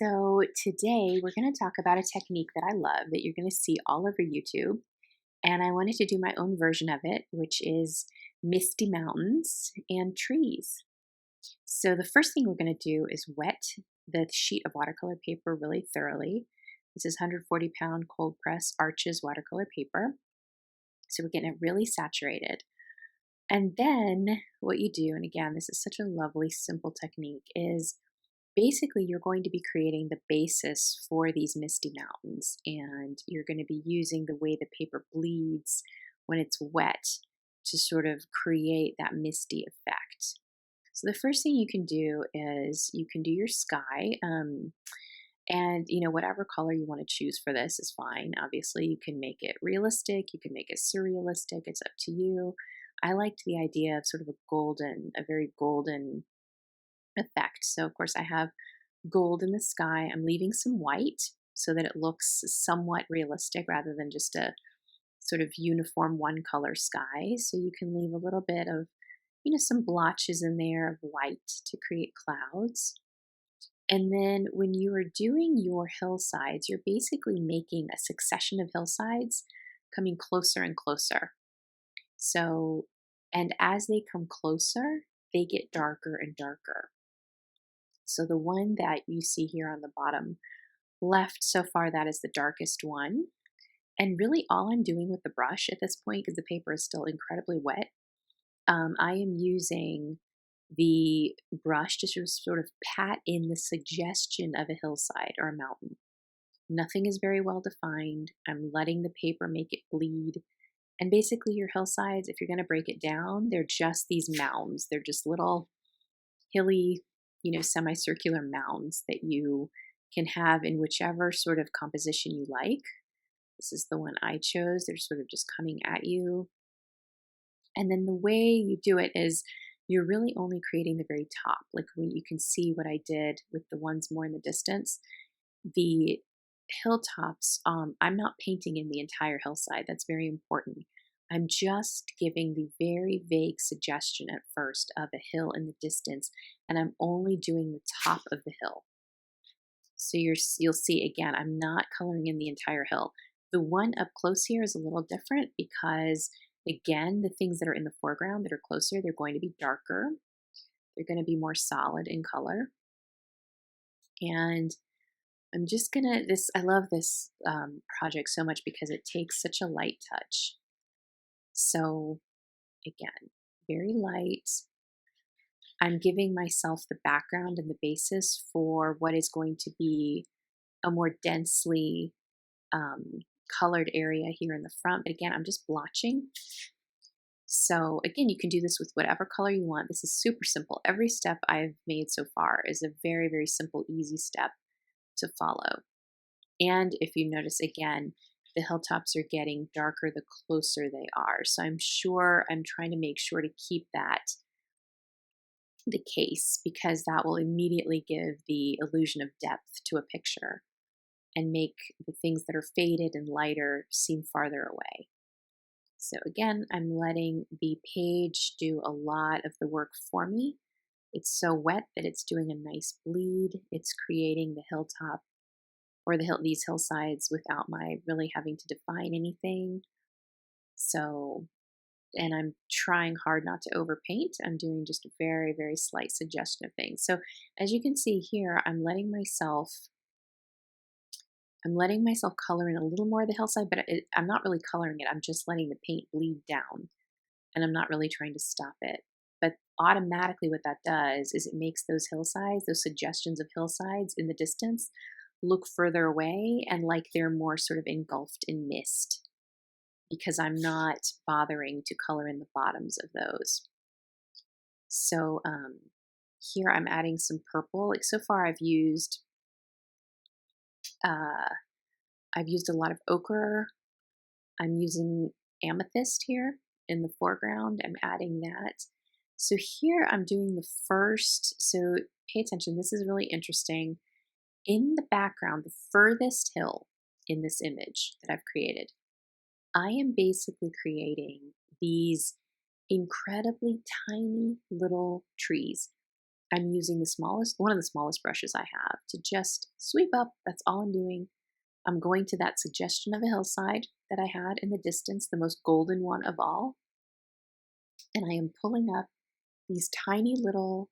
So, today we're going to talk about a technique that I love that you're going to see all over YouTube. And I wanted to do my own version of it, which is misty mountains and trees. So, the first thing we're going to do is wet the sheet of watercolor paper really thoroughly. This is 140-pound cold press Arches watercolor paper. So, we're getting it really saturated. And then what you do, and again, this is such a lovely, simple technique, is basically you're going to be creating the basis for these misty mountains, and you're going to be using the way the paper bleeds when it's wet to sort of create that misty effect. So the first thing you can do is you can do your sky, and whatever color you want to choose for this is fine. Obviously, you can make it realistic, you can make it surrealistic, it's up to you. I liked the idea of sort of a very golden effect. So, of course, I have gold in the sky. I'm leaving some white so that it looks somewhat realistic rather than just a sort of uniform one color sky. So, you can leave a little bit of, some blotches in there of white to create clouds. And then when you are doing your hillsides, you're basically making a succession of hillsides coming closer and closer. So, and as they come closer, they get darker and darker. So the one that you see here on the bottom left so far, that is the darkest one. And really all I'm doing with the brush at this point, because the paper is still incredibly wet, I am using the brush to sort of pat in the suggestion of a hillside or a mountain. Nothing is very well defined. I'm letting the paper make it bleed. And basically your hillsides, if you're going to break it down, they're just these mounds. They're just little hilly, semicircular mounds that you can have in whichever sort of composition you like. This is the one I chose. They're sort of just coming at you. And then the way you do it is you're really only creating the very top. Like when you can see what I did with the ones more in the distance. The hilltops, I'm not painting in the entire hillside. That's very important. I'm just giving the very vague suggestion at first of a hill in the distance, and I'm only doing the top of the hill. So you'll see again, I'm not coloring in the entire hill. The one up close here is a little different because, again, the things that are in the foreground that are closer, they're going to be darker. They're going to be more solid in color. And I'm just gonna, I love this project so much because it takes such a light touch. So again, very light. I'm giving myself the background and the basis for what is going to be a more densely colored area here in the front. But again, I'm just blotching. So again, you can do this with whatever color you want. This is super simple. Every step I've made so far is a very, very simple, easy step to follow. And if you notice again, the hilltops are getting darker the closer they are. So I'm trying to make sure to keep that the case, because that will immediately give the illusion of depth to a picture and make the things that are faded and lighter seem farther away. So again, I'm letting the page do a lot of the work for me. It's so wet that it's doing a nice bleed. It's creating the hilltop or these hillsides without my really having to define anything. So, and I'm trying hard not to overpaint. I'm doing just a very, very slight suggestion of things. So as you can see here, I'm letting myself color in a little more of the hillside, but I'm not really coloring it. I'm just letting the paint bleed down, and I'm not really trying to stop it. But automatically what that does is it makes those hillsides, those suggestions of hillsides in the distance, look further away and like they're more sort of engulfed in mist, because I'm not bothering to color in the bottoms of those. So here I'm adding some purple. Like so far uh, I've used a lot of ochre. I'm using amethyst here in the foreground. I'm adding that. So here I'm doing the first, so pay attention, this is really interesting. In the background, the furthest hill in this image that I've created, I am basically creating these incredibly tiny little trees. I'm using one of the smallest brushes I have to just sweep up. That's all I'm doing. I'm going to that suggestion of a hillside that I had in the distance, the most golden one of all, and I am pulling up these tiny little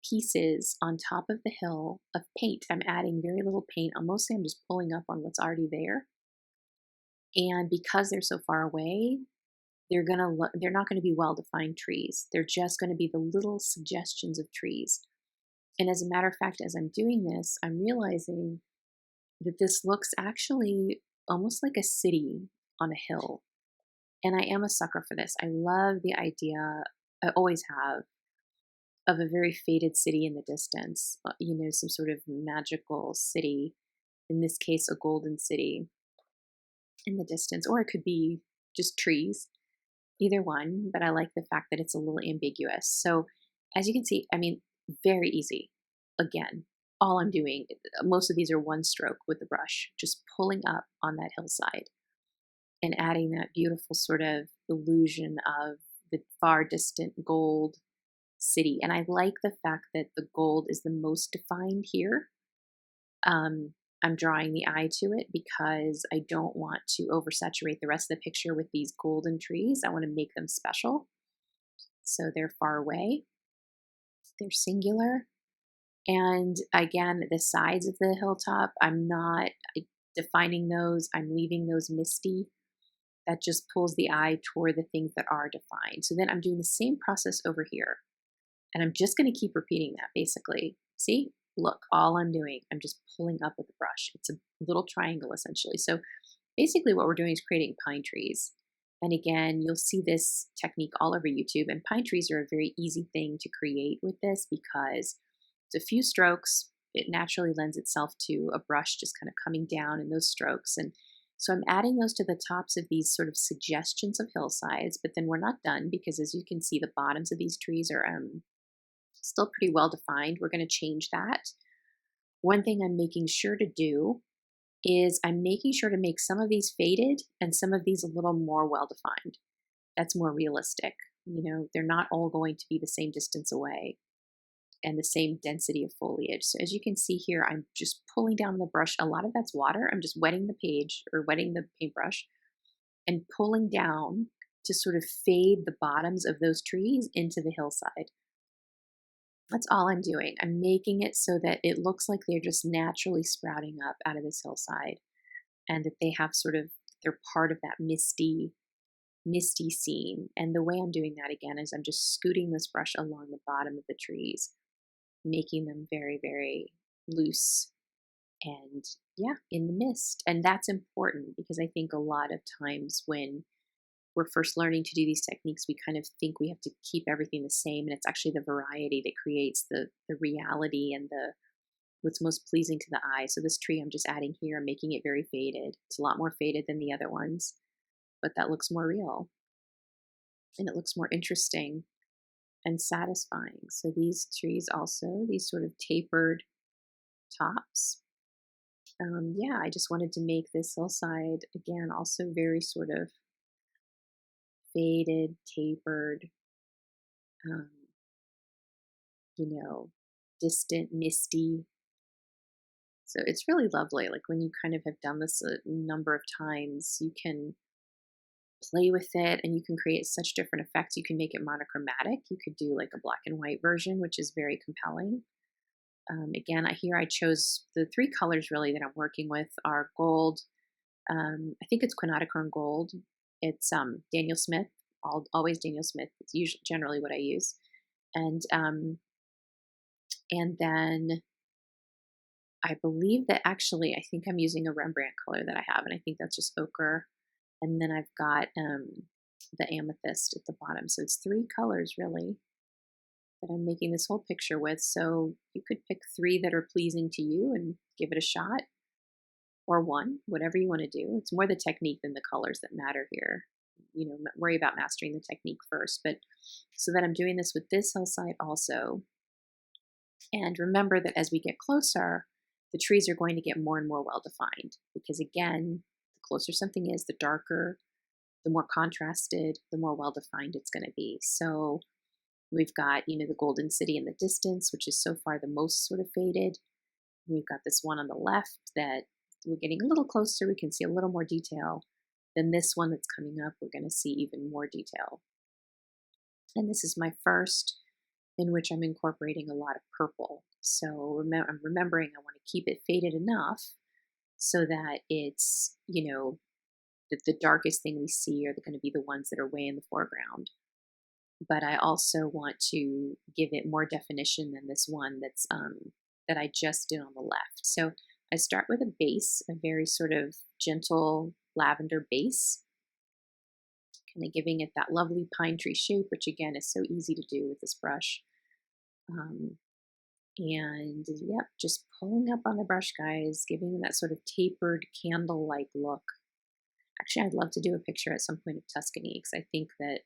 pieces on top of the hill of paint. I'm adding very little paint. Mostly I'm just pulling up on what's already there. And because they're so far away, they're not gonna be well-defined trees. They're just gonna be the little suggestions of trees. And as a matter of fact, as I'm doing this, I'm realizing that this looks actually almost like a city on a hill. And I am a sucker for this. I love the idea, I always have, of a very faded city in the distance, some sort of magical city, in this case, a golden city in the distance, or it could be just trees, either one. But I like the fact that it's a little ambiguous. So, as you can see, I mean, very easy. Again, all I'm doing, most of these are one stroke with the brush, just pulling up on that hillside and adding that beautiful sort of illusion of the far distant gold city. And I like the fact that the gold is the most defined here. I'm drawing the eye to it because I don't want to oversaturate the rest of the picture with these golden trees. I want to make them special. So they're far away, they're singular. And again, the sides of the hilltop, I'm not defining those, I'm leaving those misty. That just pulls the eye toward the things that are defined. So then I'm doing the same process over here. And I'm just going to keep repeating that basically. See, look, all I'm doing, I'm just pulling up with the brush. It's a little triangle essentially. So basically what we're doing is creating pine trees. And again, you'll see this technique all over YouTube. And pine trees are a very easy thing to create with this because it's a few strokes. It naturally lends itself to a brush just kind of coming down in those strokes. And so I'm adding those to the tops of these sort of suggestions of hillsides, but then we're not done because as you can see, the bottoms of these trees are still pretty well defined. We're going to change that. One thing I'm making sure to do is I'm making sure to make some of these faded and some of these a little more well defined. That's more realistic. They're not all going to be the same distance away and the same density of foliage. So as you can see here, I'm just pulling down the brush. A lot of that's water. I'm just wetting the page or wetting the paintbrush and pulling down to sort of fade the bottoms of those trees into the hillside. That's all I'm doing. I'm making it so that it looks like they're just naturally sprouting up out of this hillside and that they have they're part of that misty scene. And the way I'm doing that again is I'm just scooting this brush along the bottom of the trees, making them very, very loose and in the mist. And that's important because I think a lot of times when we're first learning to do these techniques, we kind of think we have to keep everything the same. And it's actually the variety that creates the reality and what's most pleasing to the eye. So this tree I'm just adding here, I'm making it very faded. It's a lot more faded than the other ones, but that looks more real and it looks more interesting and satisfying. So these trees also, these sort of tapered tops. I just wanted to make this hillside again also very sort of faded, tapered, um, distant, misty. So it's really lovely. Like when you kind of have done this a number of times, you can play with it and you can create such different effects. You can make it monochromatic. You could do like a black and white version, which is very compelling. Again, I chose the three colors really that I'm working with are gold. I think it's quinacridone gold. It's Daniel Smith, always Daniel Smith. It's usually generally what I use, and then I believe that actually I think I'm using a Rembrandt color that I have, and I think that's just ochre. And then I've got the amethyst at the bottom. So it's three colors really that I'm making this whole picture with. So you could pick three that are pleasing to you and give it a shot, or one, whatever you want to do. It's more the technique than the colors that matter here. Worry about mastering the technique first. But so that I'm doing this with this hillside also. And remember that as we get closer, the trees are going to get more and more well defined because again, the closer something is, the darker, the more contrasted, the more well defined it's going to be. So We've got, the Golden City in the distance, which is so far the most sort of faded. We've got this one on the left that we're getting a little closer. We can see a little more detail. Then this one that's coming up, we're going to see even more detail. And this is my first in which I'm incorporating a lot of purple. So I'm remembering I want to keep it faded enough so that it's, that the darkest thing we see are going to be the ones that are way in the foreground. But I also want to give it more definition than this one that I just did on the left. So I start with a base, a very sort of gentle lavender base, kind of giving it that lovely pine tree shape, which again is so easy to do with this brush. And yep, just pulling up on the brush, guys, giving that sort of tapered candle-like look. Actually, I'd love to do a picture at some point of Tuscany because I think that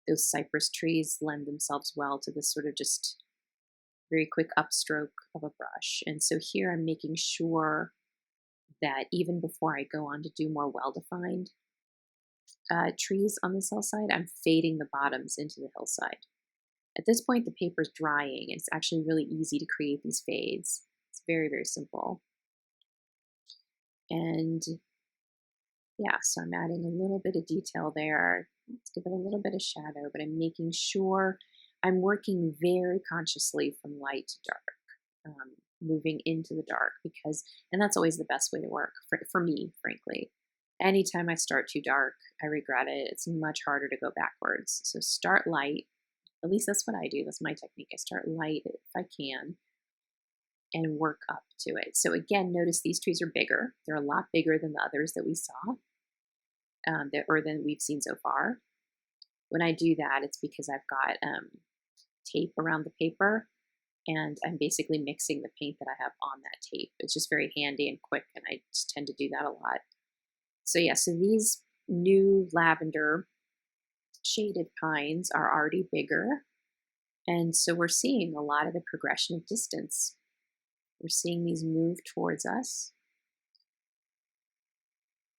those cypress trees lend themselves well to this sort of just very quick upstroke of a brush. And so here I'm making sure that even before I go on to do more well-defined trees on this hillside, I'm fading the bottoms into the hillside. At this point, the paper's drying. It's actually really easy to create these fades. It's very, very simple. And yeah, so I'm adding a little bit of detail there. Let's give it a little bit of shadow, but I'm making sure I'm working very consciously from light to dark, moving into the dark and that's always the best way to work for me, frankly. Anytime I start too dark, I regret it. It's much harder to go backwards. So start light. At least that's what I do. That's my technique. I start light if I can and work up to it. So again, notice these trees are bigger. They're a lot bigger than the others that we saw, or than we've seen so far. When I do that, it's because I've got tape around the paper, and I'm basically mixing the paint that I have on that tape. It's just very handy and quick, and I just tend to do that a lot. So yeah, so these new lavender shaded pines are already bigger, and so we're seeing a lot of the progression of distance. We're seeing these move towards us,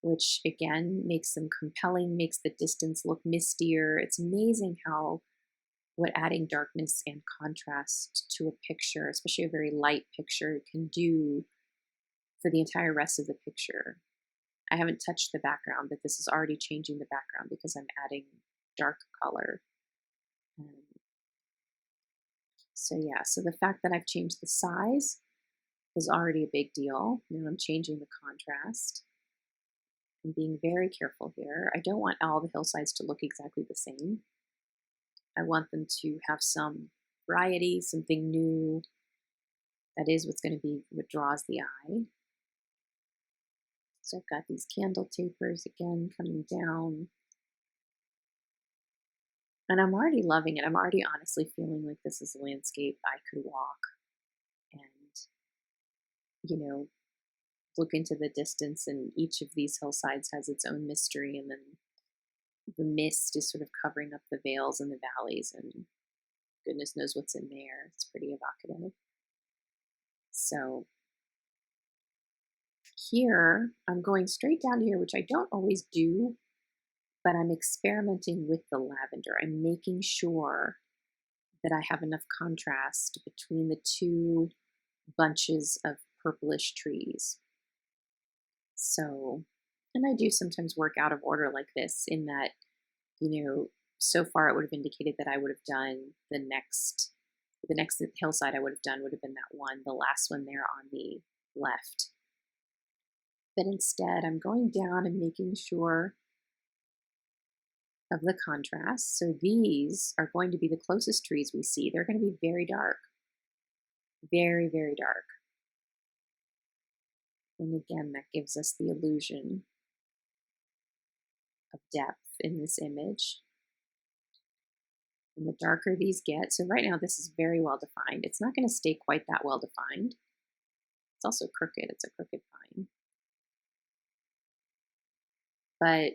which again makes them compelling, makes the distance look mistier. It's amazing what adding darkness and contrast to a picture, especially a very light picture, can do for the entire rest of the picture. I haven't touched the background, but this is already changing the background because I'm adding dark color. So yeah, so the fact that I've changed the size is already a big deal. Now I'm changing the contrast. I'm being very careful here. I don't want all the hillsides to look exactly the same. I want them to have some variety, something new. That is what's going to be what draws the eye. So I've got these candle tapers again coming down. And I'm already loving it. I'm already honestly feeling like this is a landscape I could walk and, look into the distance. And each of these hillsides has its own mystery. And then the mist is sort of covering up the vales and the valleys. And goodness knows what's in there. It's pretty evocative. So here, I'm going straight down here, which I don't always do, but I'm experimenting with the lavender. I'm making sure that I have enough contrast between the two bunches of purplish trees. So, and I do sometimes work out of order like this in that, so far it would have indicated that I would have done the next hillside I would have done would have been that one, the last one there on the left. But instead, I'm going down and making sure of the contrast. So these are going to be the closest trees we see. They're going to be very dark, very, very dark. And again, that gives us the illusion of depth in this image. And the darker these get, so right now this is very well defined. It's not going to stay quite that well defined. It's also crooked. It's a crooked pine. But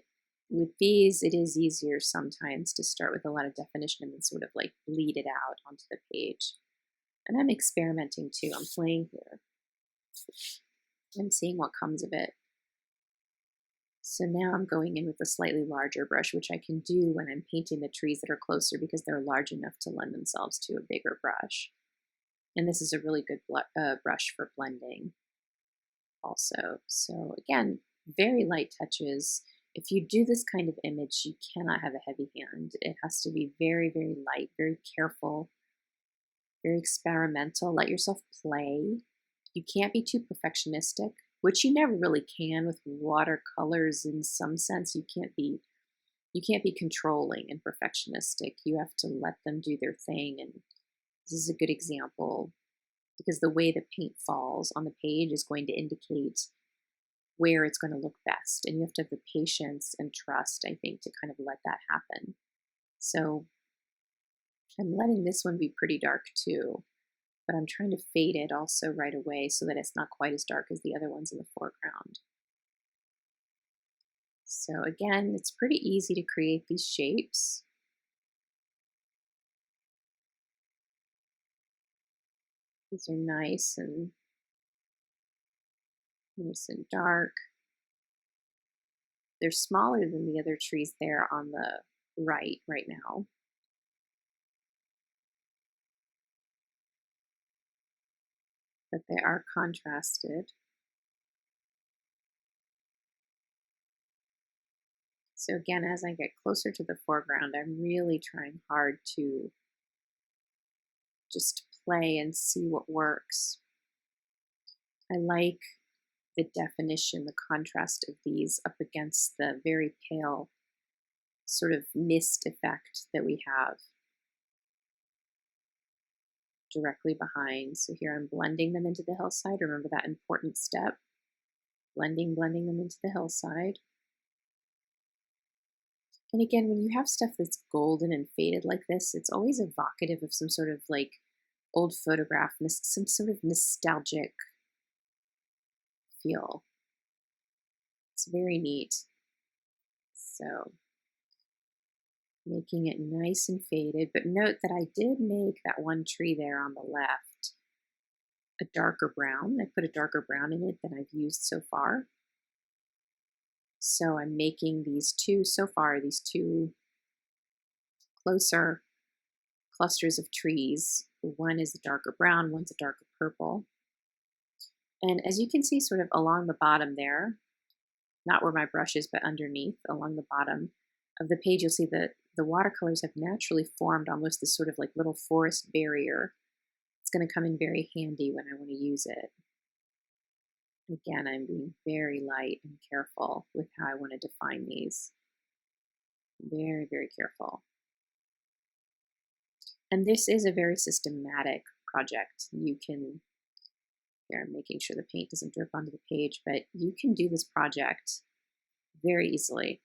with these, it is easier sometimes to start with a lot of definition and then sort of like bleed it out onto the page. And I'm experimenting too. I'm playing here. I'm seeing what comes of it. So now I'm going in with a slightly larger brush, which I can do when I'm painting the trees that are closer because they're large enough to lend themselves to a bigger brush. And this is a really good brush for blending also. So again, very light touches. If you do this kind of image, you cannot have a heavy hand. It has to be very, very light, very careful, very experimental. Let yourself play. You can't be too perfectionistic, which you never really can with watercolors in some sense. You can't be controlling and perfectionistic. You have to let them do their thing. And this is a good example because the way the paint falls on the page is going to indicate where it's going to look best. And you have to have the patience and trust, I think, to kind of let that happen. So I'm letting this one be pretty dark too, but I'm trying to fade it also right away so that it's not quite as dark as the other ones in the foreground. So again, it's pretty easy to create these shapes. These are nice and dark. They're smaller than the other trees there on the right now. But they are contrasted. So again, as I get closer to the foreground, I'm really trying hard to just play and see what works. I like the definition, the contrast of these up against the very pale sort of mist effect that we have directly behind. So here I'm blending them into the hillside. Remember that important step, blending them into the hillside. And again, when you have stuff that's golden and faded like this, it's always evocative of some sort of like old photograph, some sort of nostalgic feel. It's very neat. So making it nice and faded, but note that I did make that one tree there on the left a darker brown. I put a darker brown in it than I've used so far. So I'm making these two closer clusters of trees. One is a darker brown, one's a darker purple. And as you can see sort of along the bottom there, not where my brush is, but underneath, along the bottom of the page, you'll see that the watercolors have naturally formed almost this sort of like little forest barrier. It's going to come in very handy when I want to use it. Again, I'm being very light and careful with how I want to define these. Very, very careful. And this is a very systematic project. Here I'm making sure the paint doesn't drip onto the page, but you can do this project very easily.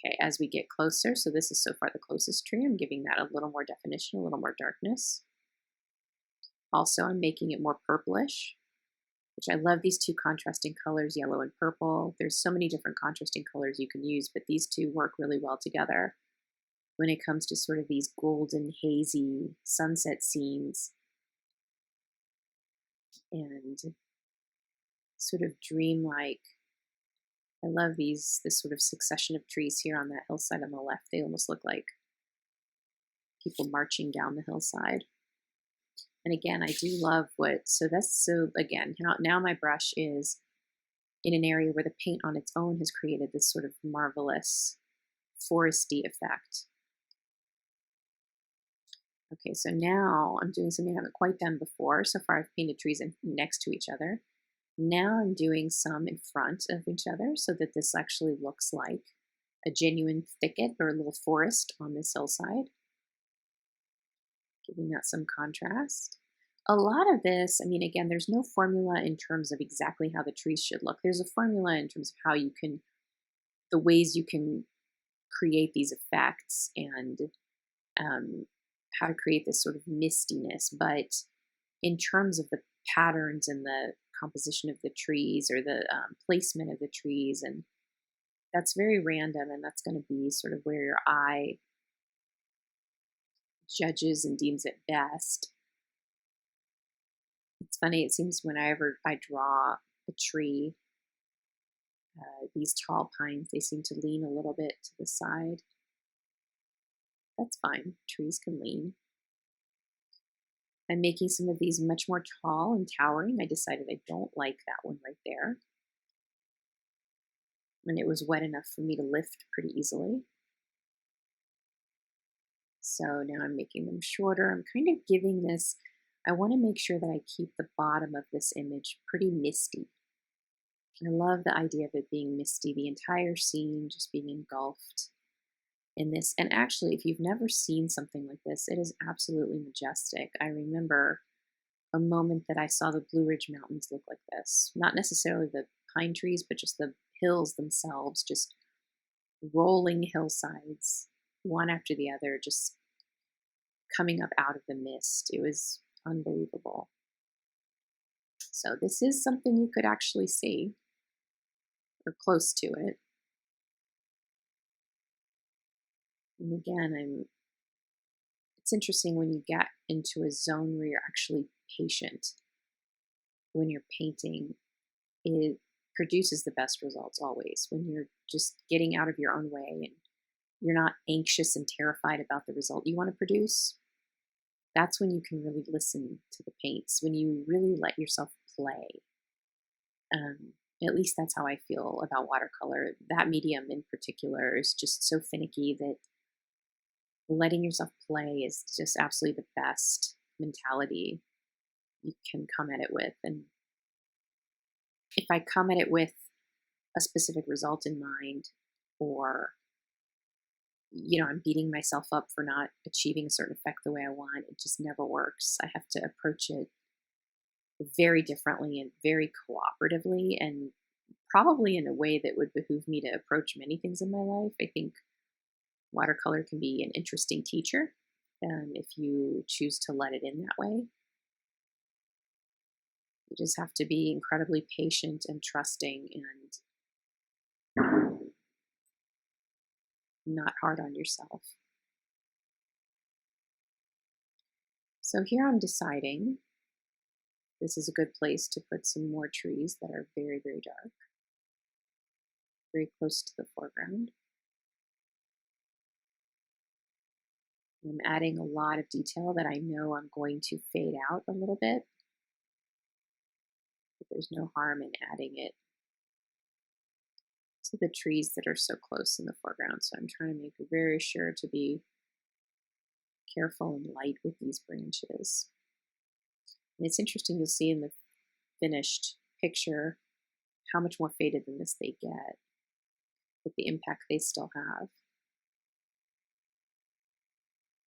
Okay, as we get closer, so this is so far the closest tree, I'm giving that a little more definition, a little more darkness. Also, I'm making it more purplish, which I love these two contrasting colors, yellow and purple. There's so many different contrasting colors you can use, but these two work really well together when it comes to sort of these golden, hazy sunset scenes and sort of dreamlike. I love this sort of succession of trees here on that hillside on the left. They almost look like people marching down the hillside. And again, I do love again, now my brush is in an area where the paint on its own has created this sort of marvelous foresty effect. Okay, so now I'm doing something I haven't quite done before. So far I've painted trees next to each other. Now I'm doing some in front of each other so that this actually looks like a genuine thicket or a little forest on this hillside. Giving that some contrast. A lot of this, I mean, again, there's no formula in terms of exactly how the trees should look. There's a formula in terms of the ways you can create these effects and how to create this sort of mistiness. But in terms of the patterns and the composition of the trees or the placement of the trees, and that's very random, and that's going to be sort of where your eye judges and deems it best. It's funny, it seems whenever I draw a tree, These tall pines, they seem to lean a little bit to the side. That's fine. Trees can lean. I'm making some of these much more tall and towering. I decided I don't like that one right there. And it was wet enough for me to lift pretty easily. So now I'm making them shorter. I'm kind of giving this, I want to make sure that I keep the bottom of this image pretty misty. I love the idea of it being misty, the entire scene just being engulfed in this. And actually, if you've never seen something like this, it is absolutely majestic. I remember a moment that I saw the Blue Ridge Mountains look like this. Not necessarily the pine trees, but just the hills themselves, just rolling hillsides, one after the other, just coming up out of the mist. It was unbelievable. So this is something you could actually see, or close to it. And again, it's interesting when you get into a zone where you're actually patient when you're painting. It produces the best results always when you're just getting out of your own way and you're not anxious and terrified about the result you want to produce. That's when you can really listen to the paints, when you really let yourself play. At least that's how I feel about watercolor. That medium in particular is just so finicky that letting yourself play is just absolutely the best mentality you can come at it with. And if I come at it with a specific result in mind, or I'm beating myself up for not achieving a certain effect the way I want, it just never works. I have to approach it very differently and very cooperatively, and probably in a way that would behoove me to approach many things in my life. I think watercolor can be an interesting teacher, if you choose to let it in that way. You just have to be incredibly patient and trusting and not hard on yourself. So here I'm deciding this is a good place to put some more trees that are very, very dark, very close to the foreground. I'm adding a lot of detail that I know I'm going to fade out a little bit, but there's no harm in adding it to the trees that are so close in the foreground. So I'm trying to make very sure to be careful and light with these branches. And it's interesting to see in the finished picture how much more faded than this they get, but the impact they still have.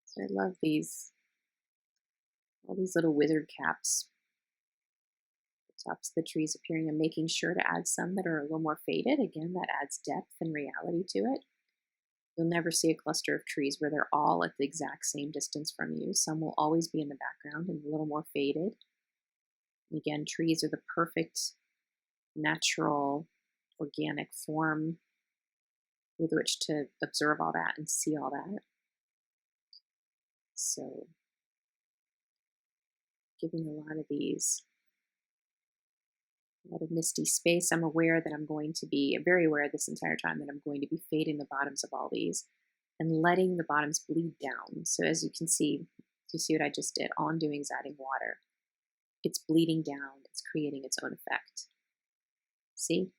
So I love all these little wizard caps, the tops of the trees appearing. I'm making sure to add some that are a little more faded. Again, that adds depth and reality to it. You'll never see a cluster of trees where they're all at the exact same distance from you. Some will always be in the background and a little more faded. And again, trees are the perfect natural organic form with which to observe all that and see all that. So giving a lot of misty space. I'm aware that I'm going to be very aware this entire time that I'm going to be fading the bottoms of all these and letting the bottoms bleed down. So as you can see, you see what I just did? All I'm doing is adding water. It's bleeding down. It's creating its own effect. See?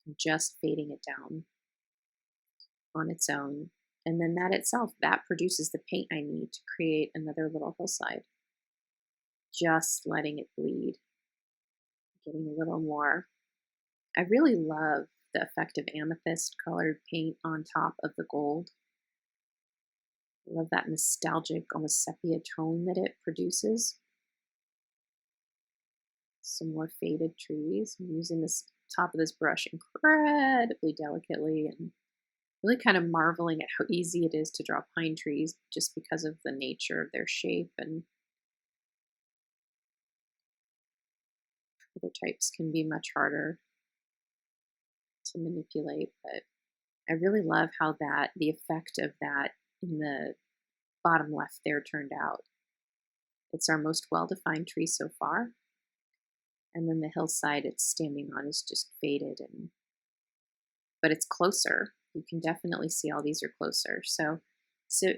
I'm just fading it down on its own. And then that itself, that produces the paint I need to create another little hillside. Just letting it bleed. Getting a little more. I really love the effect of amethyst colored paint on top of the gold. I love that nostalgic, almost sepia tone that it produces. Some more faded trees. I'm using this top of this brush incredibly delicately and really kind of marveling at how easy it is to draw pine trees just because of the nature of their shape, and other types can be much harder to manipulate. But I really love how the effect of that in the bottom left there turned out. It's our most well-defined tree so far. And then the hillside it's standing on is just faded and but it's closer. You can definitely see all these are closer. So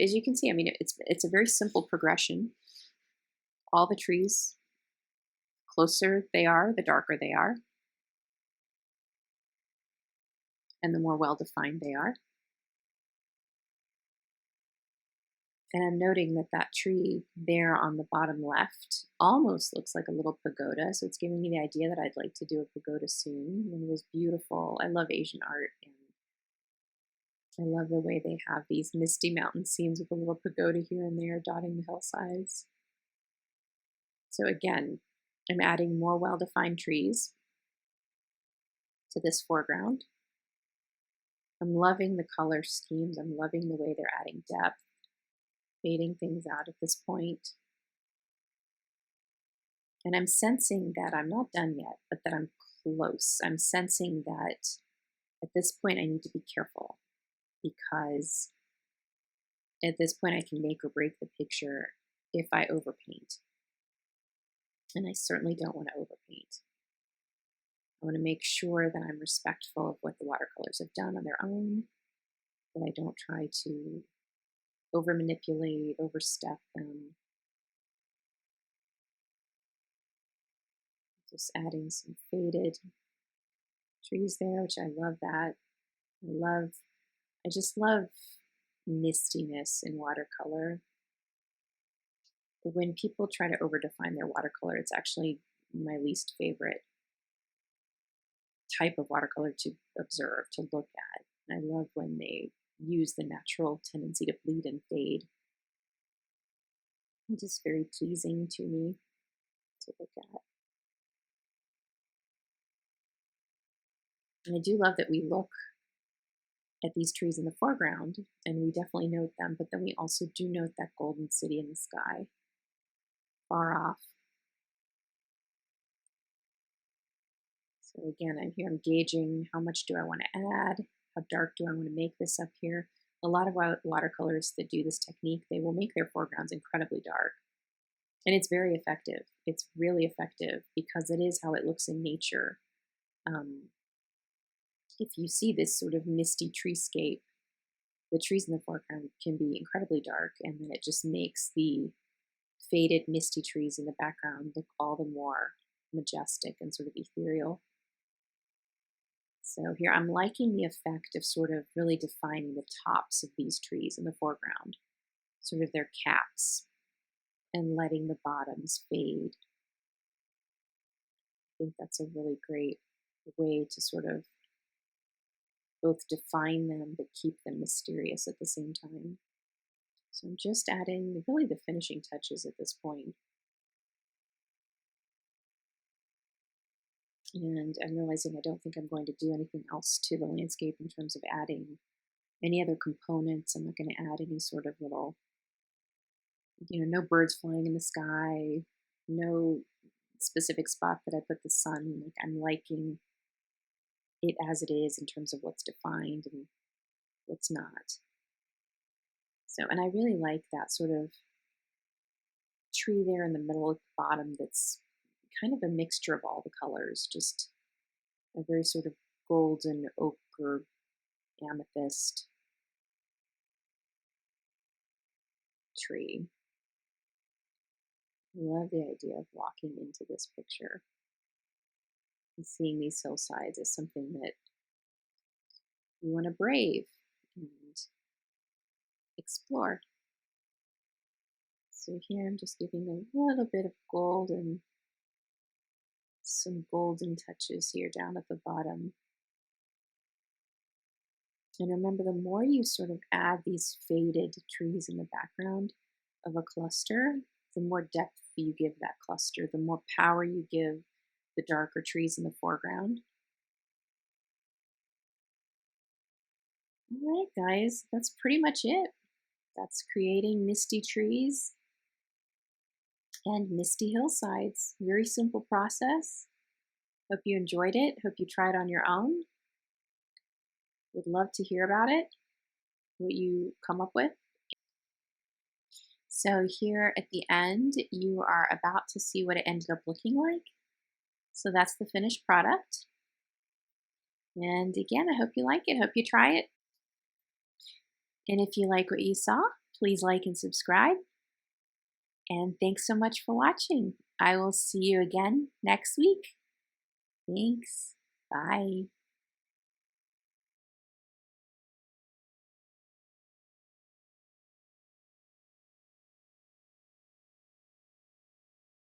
as you can see, I mean, it's a very simple progression. All the trees, closer they are, the darker they are, and the more well-defined they are. And I'm noting that that tree there on the bottom left almost looks like a little pagoda. So it's giving me the idea that I'd like to do a pagoda soon. And it was beautiful. I love Asian art, and I love the way they have these misty mountain scenes with a little pagoda here and there dotting the hillsides. So again, I'm adding more well-defined trees to this foreground. I'm loving the color schemes. I'm loving the way they're adding depth, fading things out at this point. And I'm sensing that I'm not done yet, but that I'm close. I'm sensing that at this point I need to be careful, because at this point I can make or break the picture if I overpaint. And I certainly don't want to overpaint. I want to make sure that I'm respectful of what the watercolors have done on their own, that I don't try to over manipulate, overstep them. Just adding some faded trees there, which I love that. I just love mistiness in watercolor. When people try to overdefine their watercolor, it's actually my least favorite type of watercolor to observe, to look at. I love when they use the natural tendency to bleed and fade. It's just very pleasing to me to look at. And I do love that we look at these trees in the foreground and we definitely note them, but then we also do note that golden city in the sky far off. So again, I'm gauging how much do I want to add, how dark do I want to make this up here. A lot of watercolors that do this technique, they will make their foregrounds incredibly dark. And it's very effective. It's really effective because it is how it looks in nature. If you see this sort of misty treescape, the trees in the foreground can be incredibly dark, and then it just makes the faded misty trees in the background look all the more majestic and sort of ethereal. So here I'm liking the effect of sort of really defining the tops of these trees in the foreground, sort of their caps, and letting the bottoms fade. I think that's a really great way to sort of both define them but keep them mysterious at the same time. So I'm just adding really the finishing touches at this point. And I'm realizing I don't think I'm going to do anything else to the landscape in terms of adding any other components. I'm not going to add any sort of little, no birds flying in the sky, no specific spot that I put the sun. Like, I'm liking it as it is in terms of what's defined and what's not. So, and I really like that sort of tree there in the middle at the bottom that's kind of a mixture of all the colors, just a very sort of golden ochre amethyst tree. I love the idea of walking into this picture and seeing these hillsides as something that you want to brave and explore. So here I'm just giving a little bit of gold and some golden touches here down at the bottom. And remember, the more you sort of add these faded trees in the background of a cluster, the more depth you give that cluster, the more power you give the darker trees in the foreground. All right, guys, that's pretty much it. That's creating misty trees and misty hillsides. Very simple process. Hope you enjoyed it. Hope you try it on your own. Would love to hear about it, what you come up with. So here at the end, you are about to see what it ended up looking like. So that's the finished product. And again, I hope you like it. Hope you try it. And if you like what you saw, please like and subscribe. And thanks so much for watching. I will see you again next week. Thanks. Bye.